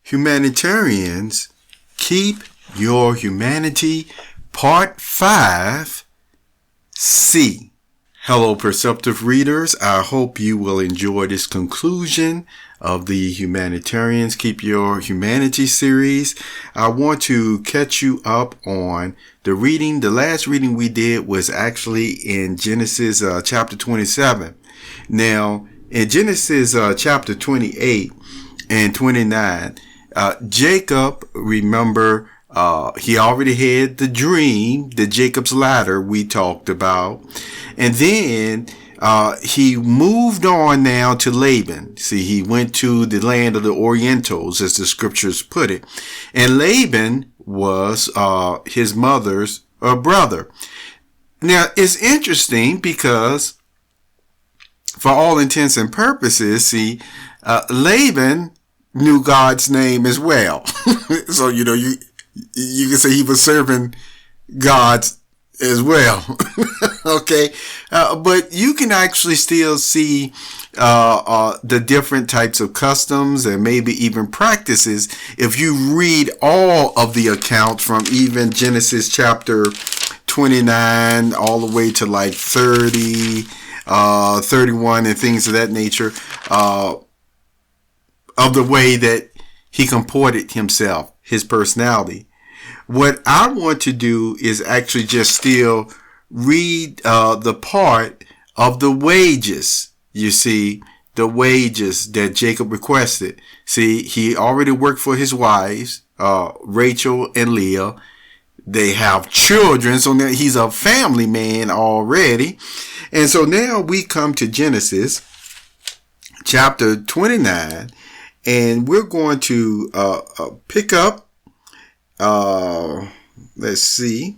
Humanitarians Keep Your Humanity, Part 5, C. Hello, Perceptive Readers. I hope you will enjoy this conclusion of the Humanitarians Keep Your Humanity series. I want to catch you up on the reading. The last reading we did was actually in Genesis chapter 27. Now, in Genesis chapter 28 and 29, Jacob, remember, he already had the dream, the Jacob's ladder we talked about. And then he moved on now to Laban. See, he went to the land of the Orientals, as the scriptures put it. And Laban was his mother's brother. Now, it's interesting because for all intents and purposes, see, Laban knew God's name as well. So, you can say he was serving God as well. Okay. But you can actually still see the different types of customs and maybe even practices if you read all of the accounts from even Genesis chapter 29 all the way to like 30, 31 and things of that nature, of the way that he comported himself, his personality. What I want to do is actually just still read the part of the wages. You see, the wages that Jacob requested. See, he already worked for his wives, Rachel and Leah. They have children, so now he's a family man already. And so now we come to Genesis chapter 29. And we're going to pick up, let's see,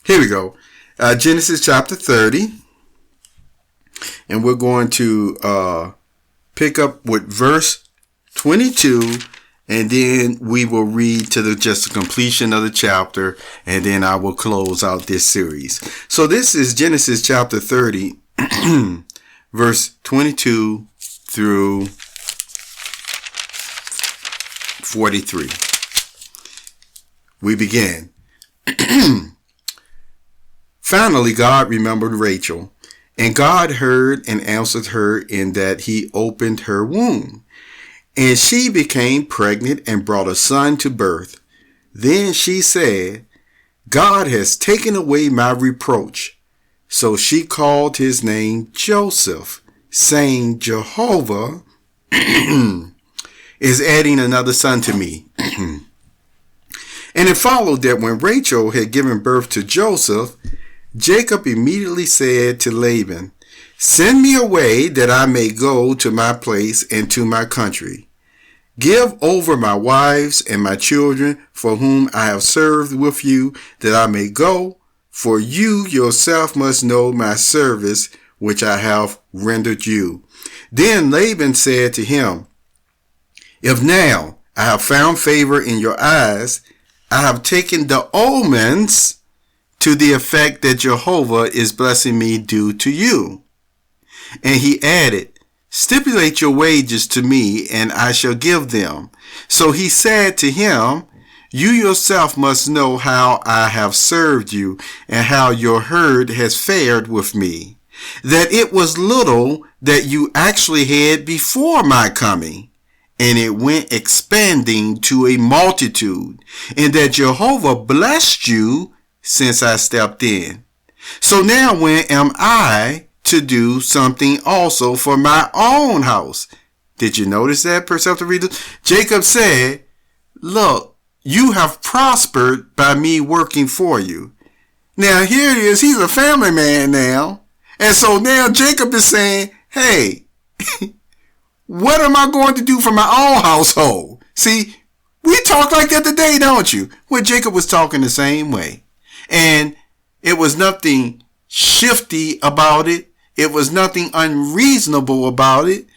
here we go, Genesis chapter 30. And we're going to pick up with verse 22, and then we will read to just the completion of the chapter, and then I will close out this series. So this is Genesis chapter 30, verse 22 through 43. We begin. Finally, God remembered Rachel. And God heard and answered her in that he opened her womb. And she became pregnant and brought a son to birth. Then she said, God has taken away my reproach. So she called his name Joseph, saying, Jehovah is adding another son to me. And it followed that when Rachel had given birth to Joseph, Jacob immediately said to Laban, send me away that I may go to my place and to my country. Give over my wives and my children for whom I have served with you that I may go, for you yourself must know my service which I have rendered you. Then Laban said to him, if now I have found favor in your eyes, I have taken the omens to the effect that Jehovah is blessing me due to you. And he added, stipulate your wages to me, and I shall give them. So he said to him, you yourself must know how I have served you, and how your herd has fared with me, that it was little that you actually had before my coming, and it went expanding to a multitude, and that Jehovah blessed you since I stepped in. So now when am I to do something also for my own house? Did you notice that, Perceptive Readers? Jacob said, look, you have prospered by me working for you. Now here it is. He's a family man now. And so now Jacob is saying, hey, what am I going to do for my own household? See, we talk like that today, don't you? Well, Jacob was talking the same way. And it was nothing shifty about it. It was nothing unreasonable about it.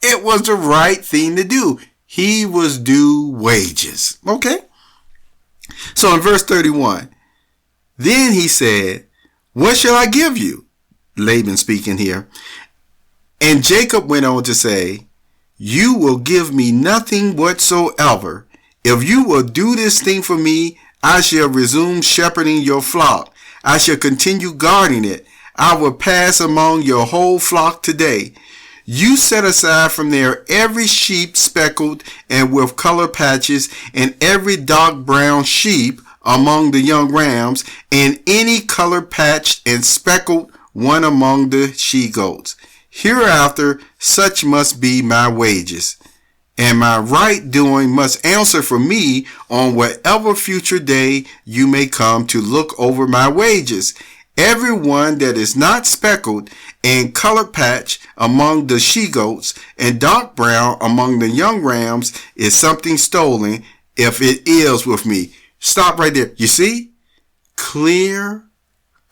It was the right thing to do. He was due wages. Okay? So in verse 31, then he said, what shall I give you? Laban speaking here. And Jacob went on to say, you will give me nothing whatsoever. If you will do this thing for me, I shall resume shepherding your flock. I shall continue guarding it. I will pass among your whole flock today. You set aside from there every sheep speckled and with color patches, and every dark brown sheep among the young rams, and any color patched and speckled one among the she-goats. Hereafter such must be my wages, and my right doing must answer for me on whatever future day you may come to look over my wages. Everyone that is not speckled and color patched among the she-goats and dark brown among the young rams is something stolen, if it is with me. Stop right there. You see? Clear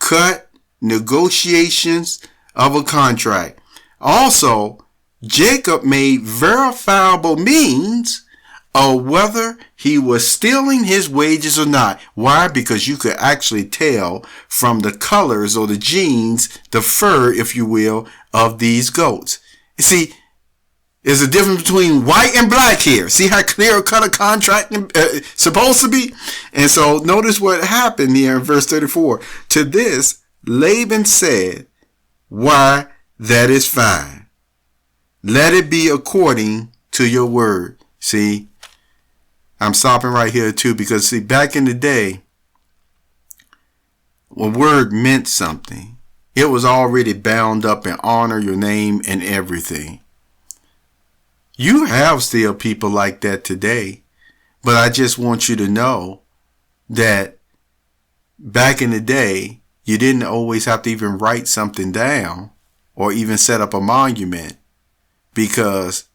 cut negotiations of a contract. Also, Jacob made verifiable means of whether he was stealing his wages or not. Why? Because you could actually tell from the colors or the genes, the fur, if you will, of these goats. You see, there's a difference between white and black here. See how clear cut a contract supposed to be? And so notice what happened here in verse 34. To this, Laban said, why, that is fine. Let it be according to your word. See, I'm stopping right here too, because see, back in the day, when word meant something, it was already bound up in honor, your name, and everything. You have still people like that today, but I just want you to know that back in the day, you didn't always have to even write something down or even set up a monument, because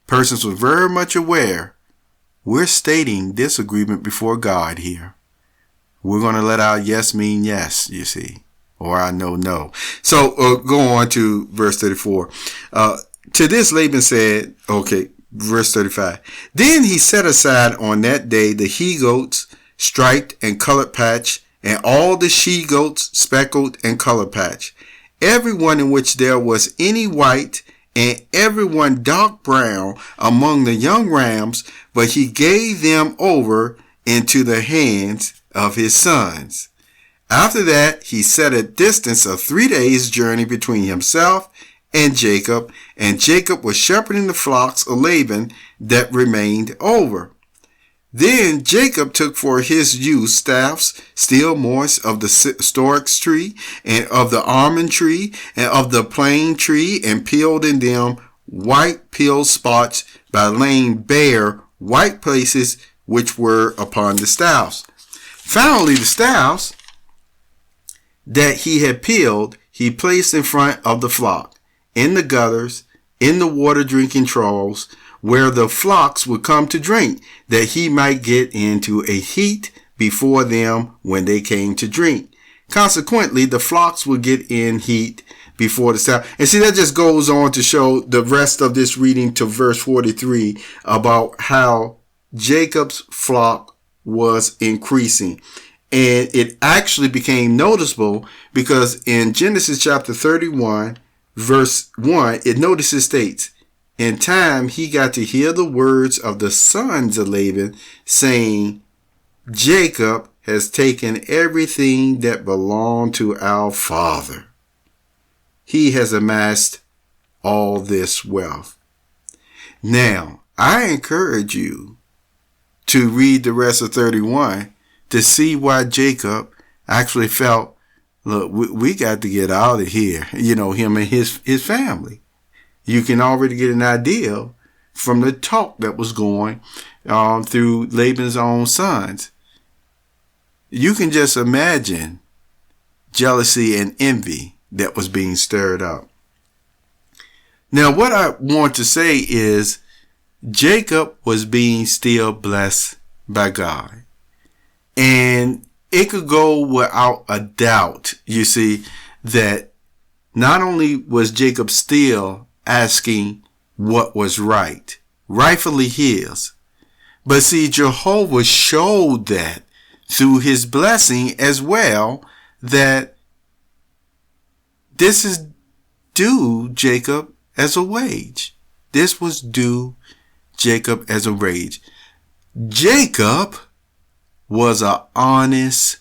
persons were very much aware we're stating this agreement before God here. We're going to let our yes mean yes, you see, or our no, no. So go on to verse 34. To this Laban said, okay, verse 35. Then he set aside on that day the he-goats, striped and colored patch, and all the she-goats, speckled and colored patch, every one in which there was any white, and everyone dark brown among the young rams, but he gave them over into the hands of his sons. After that, he set a distance of 3 days' journey between himself and Jacob was shepherding the flocks of Laban that remained over. Then Jacob took for his use staffs, steel moist of the storks tree, and of the almond tree, and of the plane tree, and peeled in them white peel spots by laying bare white places which were upon the staffs. Finally, the staffs that he had peeled, he placed in front of the flock, in the gutters, in the water drinking troughs, where the flocks would come to drink, that he might get into a heat before them when they came to drink. Consequently, the flocks would get in heat before the staff. And see, that just goes on to show the rest of this reading to verse 43 about how Jacob's flock was increasing. And it actually became noticeable because in Genesis chapter 31, verse 1, it states, in time he got to hear the words of the sons of Laban saying, Jacob has taken everything that belonged to our father. He has amassed all this wealth. Now, I encourage you to read the rest of 31 to see why Jacob actually felt, look, we got to get out of here, him and his family. You can already get an idea from the talk that was going through Laban's own sons. You can just imagine jealousy and envy that was being stirred up. Now, what I want to say is Jacob was being still blessed by God. And it could go without a doubt, you see, that not only was Jacob still asking what was right, rightfully his, but see, Jehovah showed that through his blessing as well, that this is due Jacob as a wage. This was due Jacob as a wage. Jacob was an honest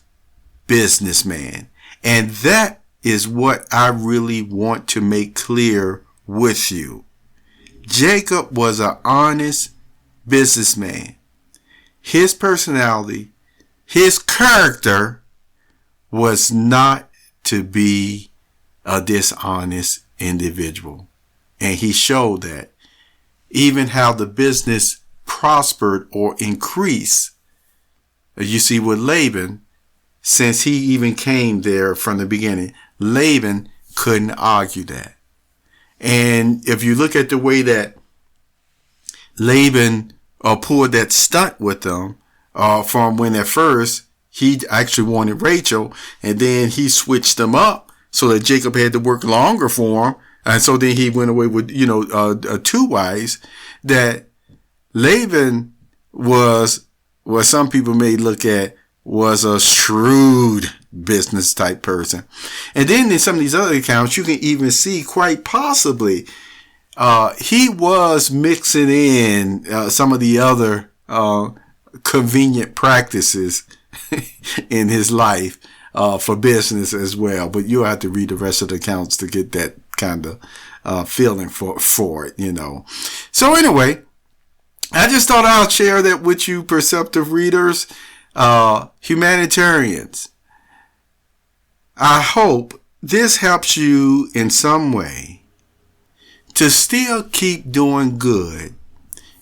businessman. And that is what I really want to make clear with you. Jacob was an honest businessman. His personality, his character was not to be a dishonest individual. And he showed that. Even how the business prospered or increased. You see, with Laban, since he even came there from the beginning, Laban couldn't argue that. And if you look at the way that Laban pulled that stunt with them, from when at first he actually wanted Rachel, and then he switched them up so that Jacob had to work longer for him. And so then he went away with, two wives. That Laban was what some people may look at was a shrewd business type person. And then in some of these other accounts, you can even see quite possibly he was mixing in some of the other convenient practices in his life for business as well. But you'll have to read the rest of the accounts to get that kind of feeling for it, So anyway, I just thought I'll share that with you, perceptive readers, humanitarians. I hope this helps you in some way to still keep doing good,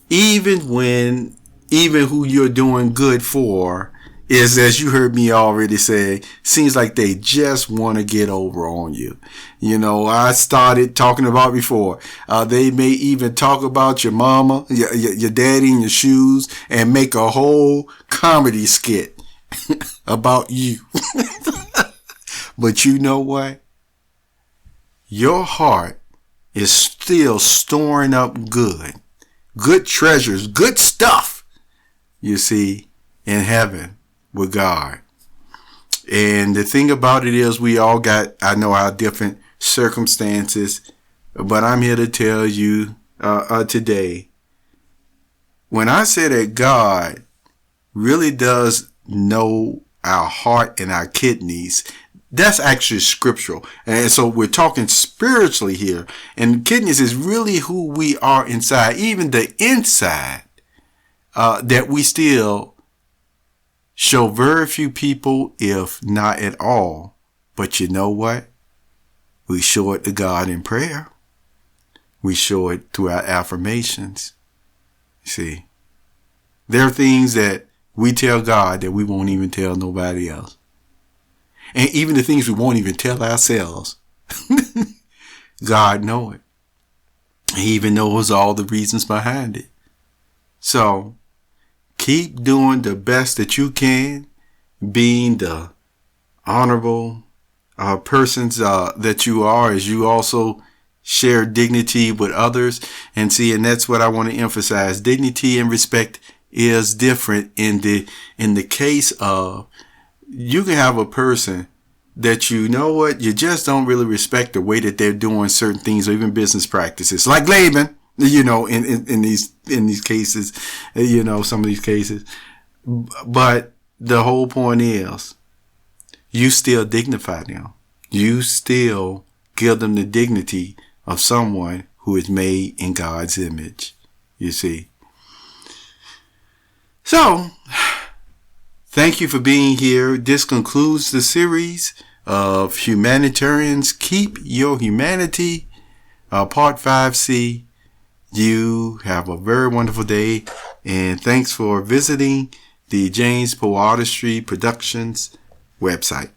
even who you're doing good for is, as you heard me already say, seems like they just want to get over on you. I started talking about before. They may even talk about your mama, your daddy in your shoes, and make a whole comedy skit about you. But you know what? Your heart is still storing up good treasures, good stuff, you see, in heaven with God. And the thing about it is we all got, I know, our different circumstances, but I'm here to tell you today, when I say that God really does know our heart and our kidneys, that's actually scriptural. And so we're talking spiritually here. And kidneys is really who we are inside, even the inside, that we still show very few people, if not at all. But you know what? We show it to God in prayer. We show it through our affirmations. See, there are things that we tell God that we won't even tell nobody else. And even the things we won't even tell ourselves, God knows it. He even knows all the reasons behind it. So keep doing the best that you can, being the honorable persons that you are, as you also share dignity with others. And that's what I want to emphasize. Dignity and respect is different in the case of, you can have a person that you just don't really respect the way that they're doing certain things, or even business practices, like Laban, in these cases, some of these cases. But the whole point is, you still dignify them. You still give them the dignity of someone who is made in God's image, you see. So, thank you for being here. This concludes the series of Humanitarians Keep Your Humanity, Part 5C. You have a very wonderful day, and thanks for visiting the James PoeArtistry Productions website.